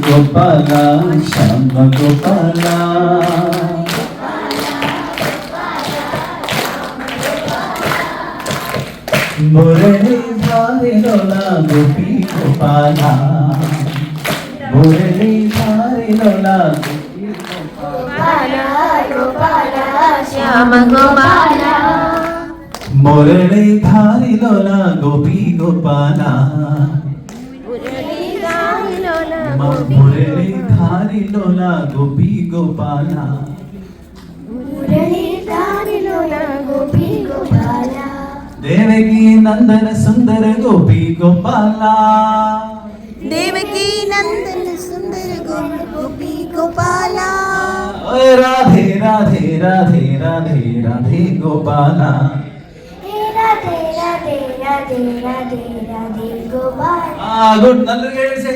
ഗോപാല ശ്യാമ ഗോപാല മുരളീധാരിലോല ഗോപി ഗോപാല മുരളീധാരിലോല ഗോപി ഗോപാല ഗോപാല ശ്യാമ ഗോപാല മുരളീധാരിലോല ഗോപി ഗോപാല മുരളീധാരിലോല ഗോപി ഗോപാല മുരളീധാരിലോല ഗോപി ഗോപാല ദേവകി നന്ദന സുന്ദര ഗോപി ഗോപാല ദേവകി നന്ദന സുന്ദര Gopi Gopala Radhe Radhe Radhe Radhe Radhe Gopala Radhe Radhe Radhe Radhe Radhe Gopala good നല്ലൊരു കേൾസേ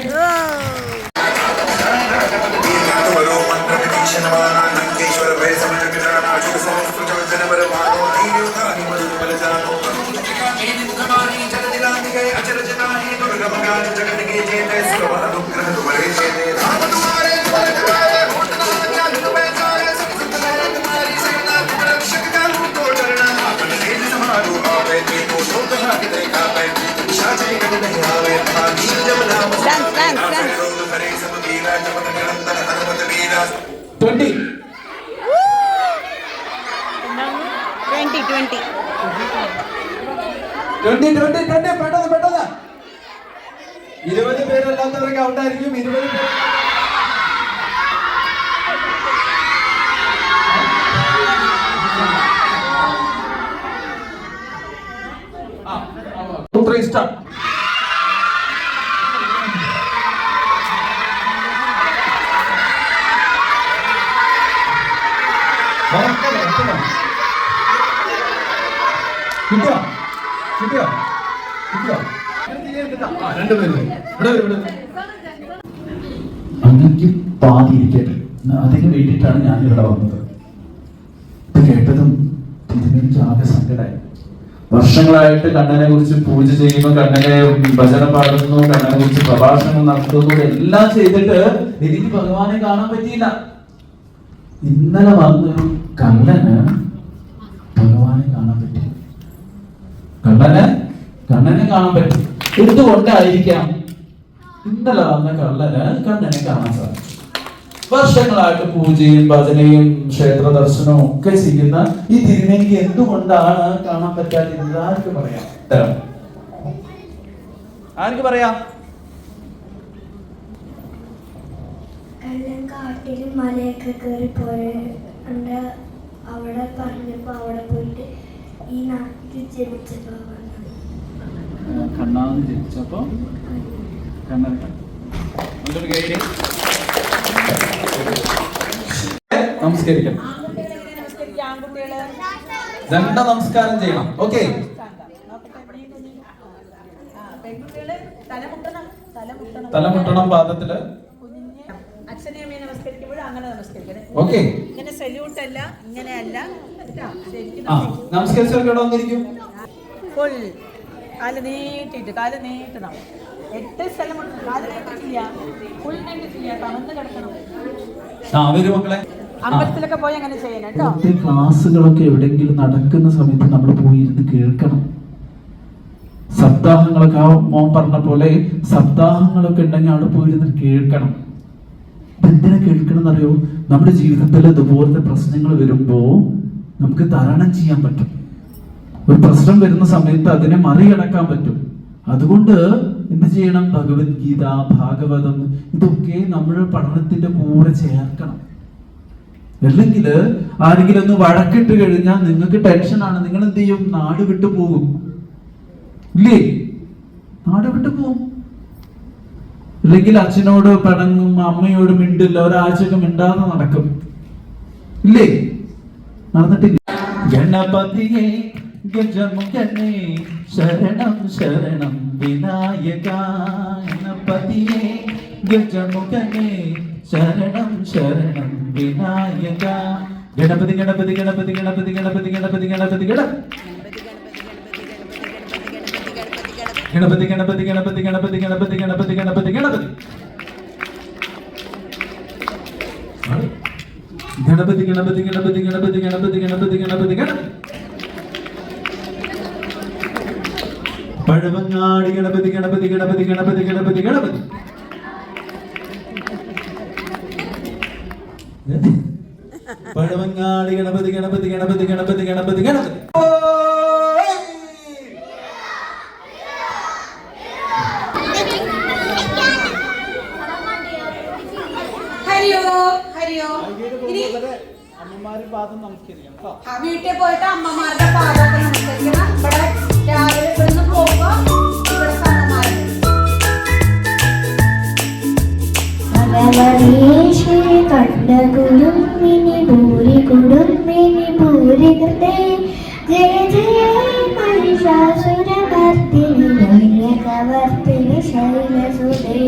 പെട്ടെന്ന് 20 പേരല്ലാത്തവർക്ക് ഔട്ടായിരിക്കും 20 പേര് സ്റ്റാർട്ട് കിട്ടിയോ അങ്ങക്ക് പാതി ഇരിക്കട്ടെ അതിന് വേണ്ടിയിട്ടാണ് ഞാൻ ഇവിടെ വന്നത്. ഇത് കേട്ടതും ഇതിനെനിക്ക് ആകെ സങ്കടമായി. വർഷങ്ങളായിട്ട് കണ്ണനെ കുറിച്ച് പൂജ ചെയ്യുന്നു, കണ്ണനെ ഭജന പാടുന്നു, കണ്ണനെ കുറിച്ച് പ്രഭാഷണം നടത്തുന്നു, എല്ലാം ചെയ്തിട്ട് എനിക്ക് ഭഗവാനെ കാണാൻ പറ്റിയില്ല. ഇന്നലെ വന്നൊരു കള്ളന് ഭഗവാനെ കാണാൻ പറ്റി. കണ്ണനെ കാണാൻ പറ്റി. എന്തുകൊണ്ടായിരിക്കാം ഇന്നലെ വന്ന കള്ളന് കണ്ണനെ കാണാൻ സാധിച്ചു? വർഷങ്ങളായിട്ട് പൂജയും ഭജനയും ക്ഷേത്ര ദർശനവും ഒക്കെ ചെയ്യുന്ന ഈ തിരുമേനിക്ക് എന്തുകൊണ്ടാണ് കാണാൻ പറ്റാതിരുന്നത്? ആർക്ക് പറയാം? ആർക്ക് പറയാം? കാട്ടിൽ മലയൊക്കെ കയറി പോയുണ്ട്. അവിടെ പറഞ്ഞപ്പോ അവിടെ പോയിട്ട് ഈ നാട്ടിൽ ജനിച്ചപ്പോ കണ്ണാന്ന് ജനിച്ചപ്പോ നമസ്കരിക്കണം. ദണ്ഡ നമസ്കാരം ചെയ്യണം. ഓക്കെ, തലമുട്ടണം പാദത്തില്. ഓക്കെ, നമസ്കരിച്ചവർക്ക് വന്നിരിക്കും. കാല് നീട്ടണം. 8 സ്ഥലം കാല് നീട്ടിട്ടില്ല, ഫുൾ നീട്ടിട്ടില്ല, കമന്ന് കിടക്കണം. മക്കളെ അമ്പലത്തിലൊക്കെ പോയി അങ്ങനെ ചെയ്യണം കേട്ടോ. ക്ലാസ്സുകളൊക്കെ എവിടെയെങ്കിലും നടക്കുന്ന സമയത്ത് നമ്മൾ പോയിരുന്ന് കേൾക്കണം. സപ്താഹങ്ങളൊക്കെ ആ മോൻ പറഞ്ഞ പോലെ സപ്താഹങ്ങളൊക്കെ ഉണ്ടെങ്കിൽ അവിടെ പോയിരുന്ന് കേൾക്കണം. എന്തിനാ കേൾക്കണം എന്നറിയോ? നമ്മുടെ ജീവിതത്തിൽ ഇതുപോലത്തെ പ്രശ്നങ്ങൾ വരുമ്പോ നമുക്ക് തരണം ചെയ്യാൻ പറ്റും. ഒരു പ്രശ്നം വരുന്ന സമയത്ത് അതിനെ മറികടക്കാൻ പറ്റും. അതുകൊണ്ട് എന്ത് ചെയ്യണം? ഭഗവത്ഗീത, ഭാഗവതം ഇതൊക്കെ നമ്മൾ പഠനത്തിന്റെ കൂടെ ചേർക്കണം. അല്ലെങ്കിൽ ആരെങ്കിലും ഒന്ന് വഴക്കിട്ട് കഴിഞ്ഞാൽ നിങ്ങൾക്ക് ടെൻഷനാണ്. നിങ്ങൾ എന്ത് ചെയ്യും? നാട് വിട്ടു പോകും. ഇല്ലേ? നാട് വിട്ടു പോകും. അല്ലെങ്കിൽ അച്ഛനോട് പിണങ്ങും, അമ്മയോട് മിണ്ടില്ല, ഒരാഴ്ചയൊക്കെ മിണ്ടാതെ നടക്കും. ഇല്ലേ? നടന്നിട്ടില്ല. ഗണപതിയെ ഗജമുഖനെ ശരണം ശരണം വിനായക. ഗണപതിയെ ഗജമുഖനെ ശരണം ശരണം വിനായക. ഗണപതി ഗണപതി ഗണപതി ഗണപതി ഗണപതി ഗണപതി ഗണപതി ഗണപതി ഗണപതി ഗണപതി ഗണപതി ഗണപതി ഗണപതി ഗണപതി ഗണപതി ഗണപതി. ഗണപതി ഗണപതി ഗണപതി ഗണപതി ഗണപതി ഗണപതി ഗണപതി ഗണപതി. പഴവങ്ങാടി ഗണപതി ഗണപതി ഗണപതി ഗണപതി ഗണപതി ഗണപതി. പഴവങ്ങാടി ഗണപതി ഗണപതി ഗണപതി ഗണപതി ഗണപതി ഗണപതി. വീട്ടിൽ പോയിട്ട് അമ്മമാരുടെ പാദമൊക്കെ നമസ്കരിക്കണം. ഇവിടെ രാവിലെ ഇവിടുന്ന് പോകുമ്പോ ഇവിടെ അലവരീശ്വരി കണ്ട കുടുംബിനി ഭൂരി കുടുംബിനി ഭൂരി കൃതേ ജയ ജയ മഹിഷാസുരമർദ്ദിനി വന്യകവർത്തിനി ശൈലസുതേ.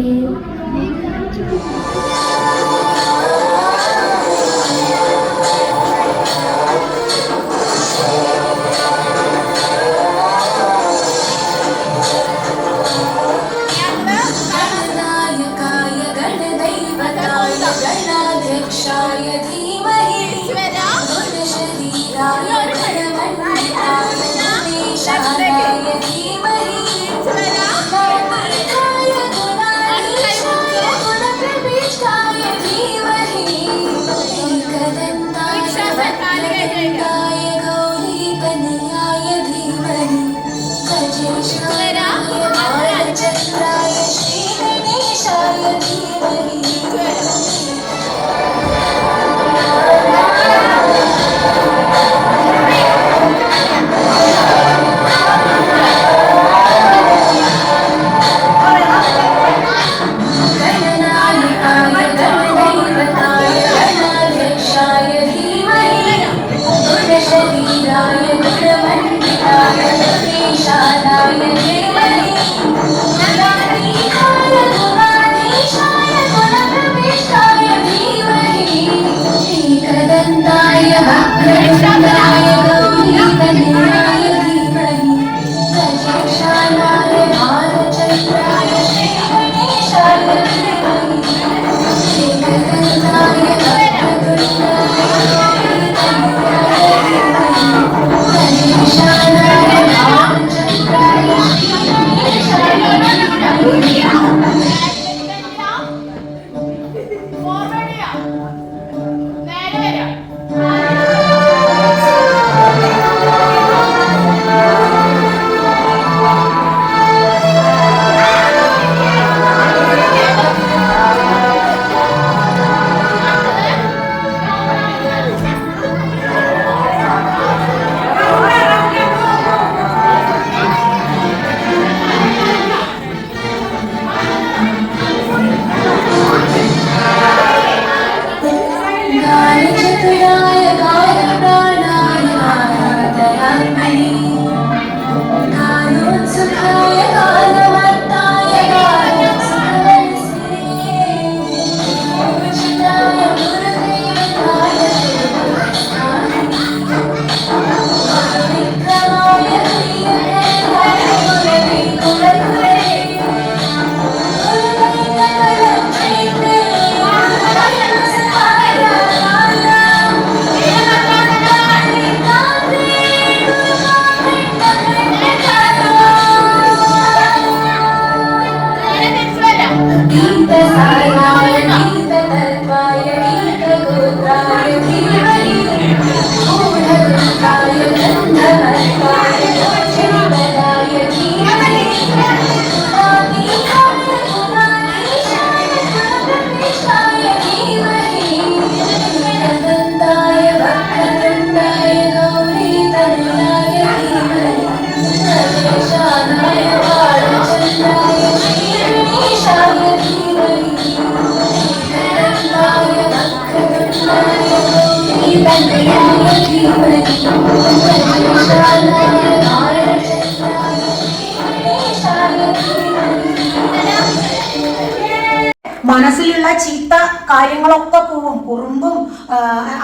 മനസ്സിലുള്ള ചീത്ത കാര്യങ്ങളൊക്കെ പോവും. കുറുമ്പും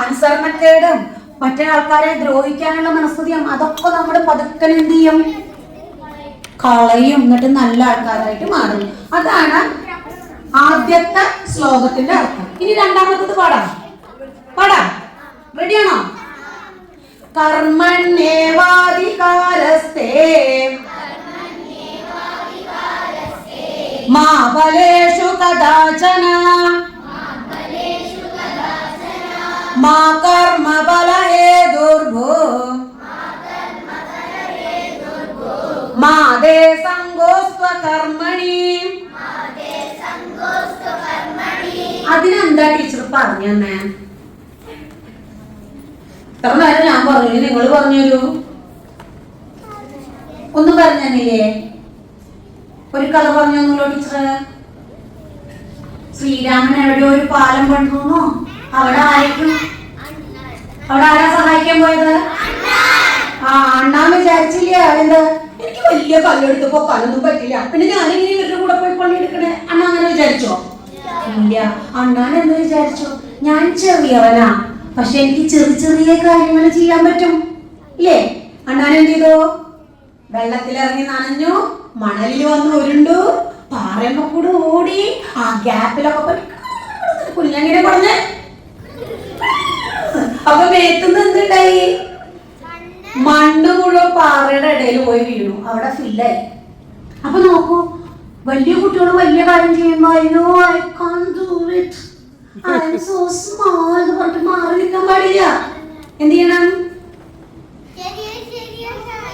അനുസരണക്കേടും മറ്റേ ആൾക്കാരെ ദ്രോഹിക്കാനുള്ള മനസ്ഥിതിയും അതൊക്കെ നമ്മൾ പതുക്കൻ എന്ത് ചെയ്യും, കളയും. എന്നിട്ട് നല്ല ആൾക്കാരായിട്ട് മാറും. അതാണ് ആദ്യത്തെ ശ്ലോകത്തിന്റെ അർത്ഥം. ഇനി രണ്ടാമത്തത് പാടാം. റെഡിയാണോ? കർമ്മണ്യേവാധികാരസ്തേ മാ ഫലേഷു കദാചന മാ കർമ്മഫലഹേതുർഭൂ മാ ദേ സംഗോസ്ത്വകർമ്മണി. അതിനെന്താ ടീച്ചർ പറഞ്ഞു തന്നെ? ഇത്ര നേരം ഞാൻ പറഞ്ഞു, നിങ്ങൾ പറഞ്ഞുതരൂ. ഒന്നും പറഞ്ഞില്ലേ? ഒരു കഥ പറഞ്ഞൊന്നുമല്ലോ ടീച്ചർ. ശ്രീരാമൻ എവിടെ ഒരു പാലം പണിതുന്നോ, അവിടെ ആരാ സഹായിക്കാൻ പോയത്? അണ്ണാൻ വിചാരിച്ചില്ല എന്താ എനിക്ക് വലിയ കല്ലെടുത്ത് പൊക്കാനൊന്നും പറ്റില്ല, പിന്നെ ഞാനിങ്ങനെ ഇവരുടെ കൂടെ പോയി പണിയെടുക്കണേ അണ്ണ അങ്ങനെ വിചാരിച്ചോ? ഇല്ല. അണ്ണാൻ എന്ന് വിചാരിച്ചോ? ഞാൻ ചെറിയവനാ, പക്ഷെ എനിക്ക് ചെറിയ ചെറിയ കാര്യങ്ങൾ ചെയ്യാൻ പറ്റും ഇല്ലേ? അണ്ണാൻ എന്ത് ചെയ്തോ? വെള്ളത്തിലിറങ്ങി നനഞ്ഞു, മണലിൽ വന്ന് ഉരുണ്ടു, പാറയൊക്കെ കൂടെ ഓടി, ആ ഗ്യാപ്പിലൊക്കെ കുഞ്ഞങ്ങനെ പറഞ്ഞ് അപ്പൊ മേത്തുനിന്ന് എന്തുണ്ടായി? മണ്ണ് മുഴുവൻ പാറയുടെ ഇടയിൽ പോയി വീണു, അവിടെ ഫില്ലായി. അപ്പൊ നോക്കൂ, വലിയ കുട്ടികൾ വലിയ കാര്യം ചെയ്യുമ്പോ I can't do it, I am so small എന്ന് പറഞ്ഞിട്ട് മാറി നിൽക്കാൻ പാടില്ല. എന്ത് ചെയ്യണം?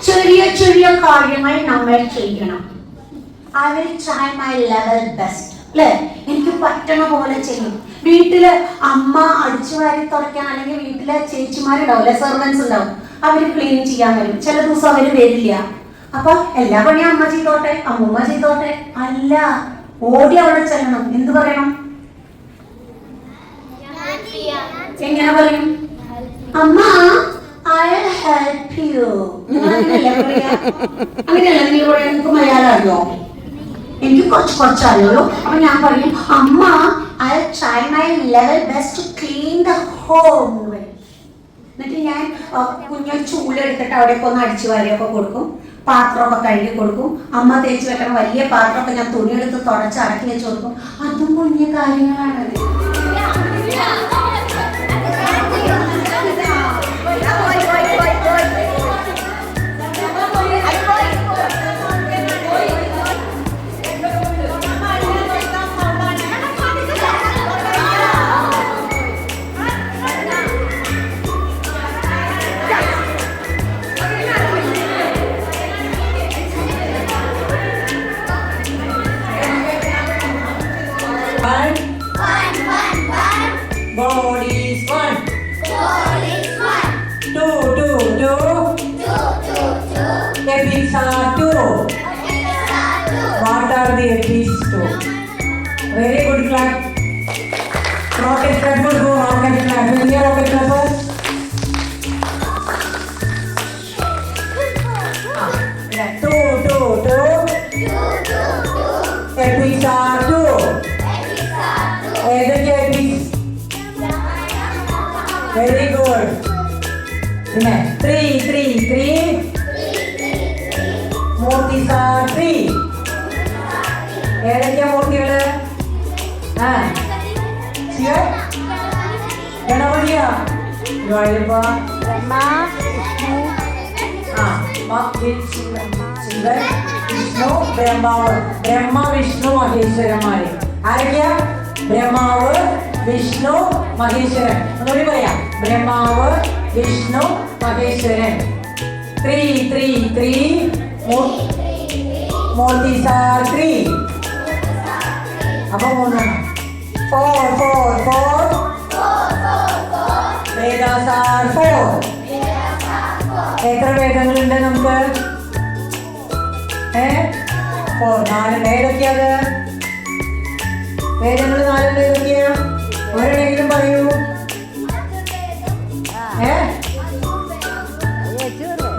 ചെറിയ ചെറിയ കാര്യങ്ങൾ നമ്മൾ ചെയ്യണം. I will try my level best. അല്ലേ? എനിക്ക് പറ്റണ പോലെ ചെയ്യും. വീട്ടില് അമ്മ അടിച്ചു വാരി തുടയ്ക്കാൻ, അല്ലെങ്കിൽ വീട്ടിലെ ചേച്ചിമാരുണ്ടാവില്ല, സെർവൻസ് ഉണ്ടാവും, അവര് ക്ലീൻ ചെയ്യാൻ വരും. ചില ദിവസം അവര് വരില്ല. അപ്പൊ എല്ലാ പണിയും അമ്മ ചെയ്തോട്ടെ, അമ്മൂമ്മ ചെയ്തോട്ടെ? അല്ല, ഓടി അവിടെ ചെല്ലണം. എന്ത് പറയണം? എങ്ങനെ പറയും? അമ്മ I'll help you. അങ്ങനെയല്ല നിങ്ങൾ പറയാൻ. നിങ്ങൾക്ക് മലയാളം അറിയോ? എനിക്ക് കുറച്ചറിയുള്ളൂ. അപ്പൊ ഞാൻ പറയും, അമ്മ I'll try my level best to clean the home. എന്നിട്ട് ഞാൻ കുഞ്ഞൊരു ചൂലെടുത്തിട്ട് അവിടെയൊക്കെ ഒന്ന് അടിച്ചു വാരിയൊക്കെ കൊടുക്കും, പാത്രമൊക്കെ കഴുകി കൊടുക്കും. അമ്മ തേച്ച് വെക്കണ വലിയ പാത്രമൊക്കെ ഞാൻ തുണിയെടുത്ത് തുടച്ച് അടക്കി വെച്ച് കൊടുക്കും. അതും കുഞ്ഞു കാര്യങ്ങളാണ്. What are the Epi's two? Very good clap. Rocket clapper, go rocket clap. Where are rocket clappers? Two. Epi's are two. Epi's. Very good. Three. Murtis are three. ഏതൊക്കെയാ മൂർത്തികള്? ഗണപതിയാ? ശിവൻ, വിഷ്ണു, ബ്രഹ്മാവ്. ബ്രഹ്മ, വിഷ്ണു, മഹേശ്വരന്മാര്. ആരൊക്കെയാ? ബ്രഹ്മാവ്, വിഷ്ണു, മഹേശ്വരൻ. ഒന്നുകൂടി പറയാം. ബ്രഹ്മാവ്, Vishnu, Maheshwaran. Three. Murtis are three. അപ്പൊ മൂന്നെണ്ണം. Four. Vedas are four. എത്ര വേദങ്ങളുണ്ട് നമുക്ക്? 4. ഏതൊക്കെയത്? വേദങ്ങൾ 4 ഏതൊക്കെയാ? ഒരെണ്ണെങ്കിലും പറയൂ.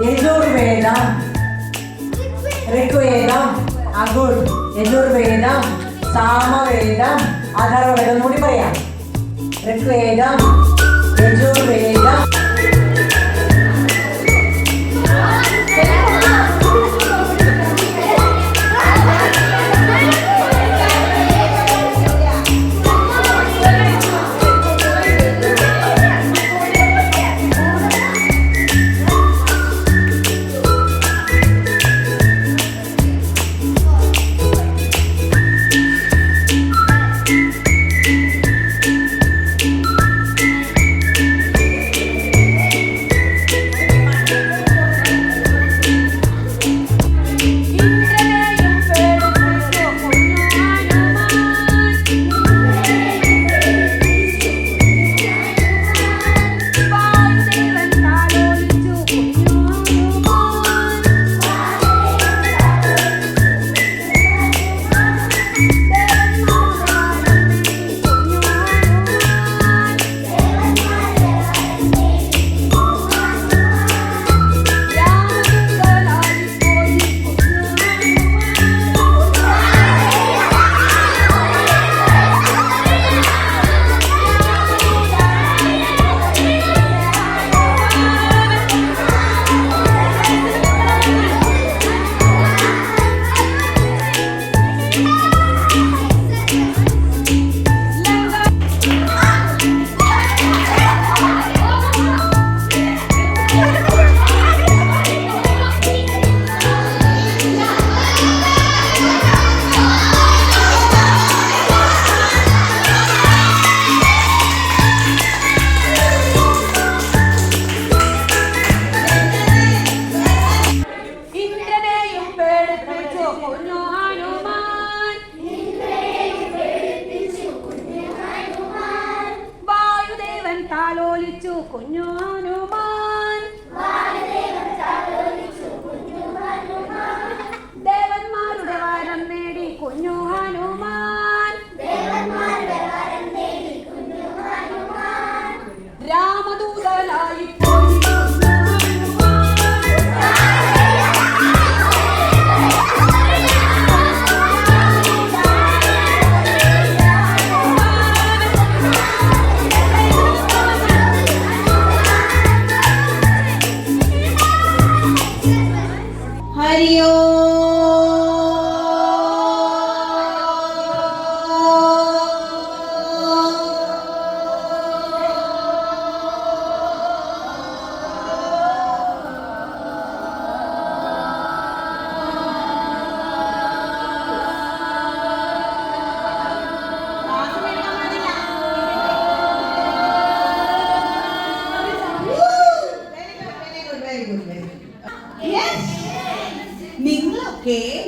യജുർവേദം, ഋഗ്വേദം, യജുർവേദം, സാമവേദം, അഥർവവേദം. കൂടി പറയാം. ഋഗ്വേദം, യജുർവേദം.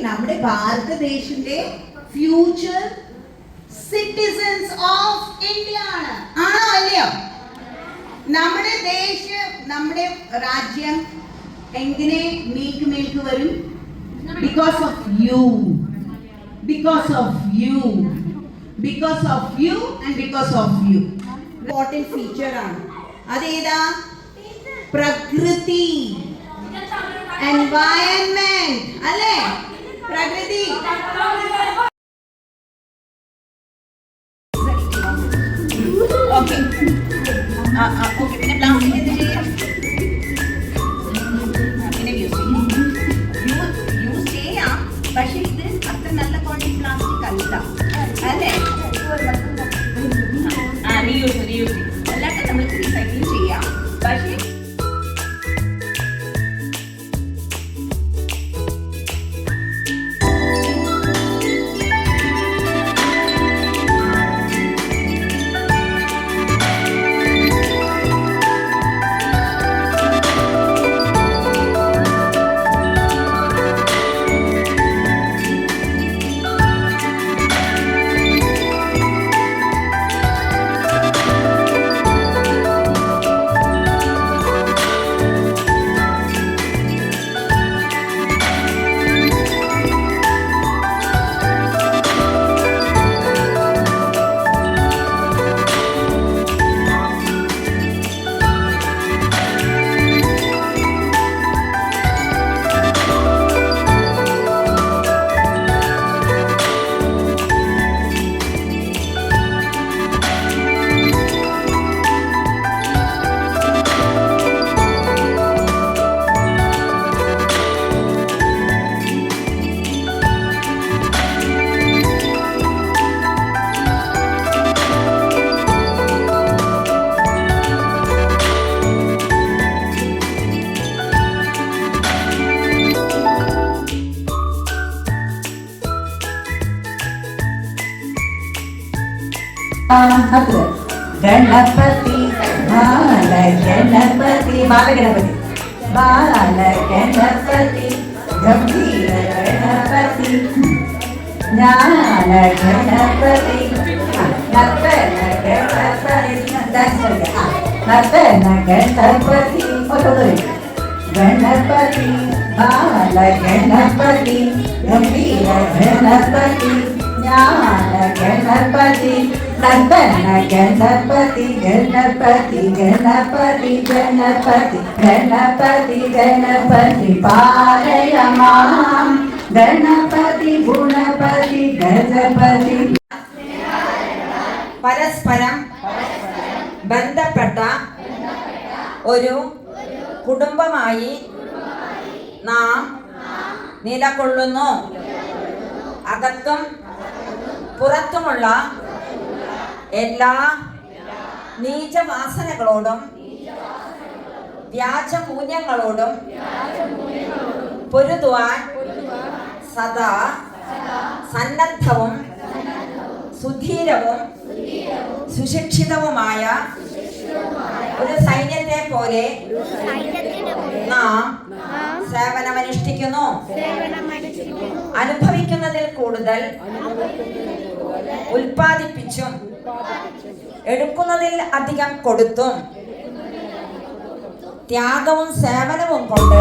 നമ്മുടെ ഭാരതദേശിന്റെ ഫ്യൂച്ചർ സിറ്റിസൺസ് ഓഫ് ഇന്ത്യ ആണ്. ആണോ അല്ലയോ? നമ്മുടെ നമ്മുടെ രാജ്യം എങ്ങനെ മേൽക്ക് വരും? Because of you and because of you. Important feature ആണ്. അതേതാ? പ്രകൃതി, എൻവയൺമെന്റ് അല്ലേ? പ്രകൃതി. ഓക്കെ, പിന്നെ പ്ലാസ്റ്റിക് എന്ത് ചെയ്യാം? പിന്നെ യൂസ് ചെയ്യാം, പക്ഷെ ഇത് അത്ര നല്ല ക്വാളിറ്റി പ്ലാസ്റ്റിക് അല്ല അല്ലേ? റീയൂസ് അല്ലാണ്ട് നമ്മൾ റീസൈക്ലിംഗ് ചെയ്യാം. പക്ഷേ ഗണപതി ബാല ഗണപതി ബാലഗണപതി ബാലഗണപതി ഗംഭീര ഗണപതി ജ്ഞാന ഗണപതി നർത്തന ഗണപതി നർത്തന ഗണപതി ഗണപതി ബാല ഗണപതി ഗംഭീര ഗണപതി ജ്ഞാന ഗണപതി നർത്തന ഗണപതി ഗണപതി ഗണപതി ഗണപതി ഗണപതി ഗണപതി പാലയ മാം ഗണപതി ഗുണപതി ഗജപതി. പരസ്പരം ബന്ധപ്പെട്ട ഒരു കുടുംബമായി നാം നിലകൊള്ളുന്നു. അകത്തും പുറത്തുമുള്ള എല്ലാ നീചവാസനകളോടും വ്യാജമൂല്യങ്ങളോടും പൊരുതുവാൻ സദാ സന്നദ്ധവും സുധീരവും സുശിക്ഷിതവുമായ ഒരു സൈന്യത്തെ പോലെ നാം സേവനമനുഷ്ഠിക്കുന്നു. അനുഭവിക്കുന്നതിൽ കൂടുതൽ ഉൽപ്പാദിപ്പിച്ചും എടുക്കുന്നതിൽ അധികം കൊടുത്തും ത്യാഗവും സേവനവും കൊണ്ട്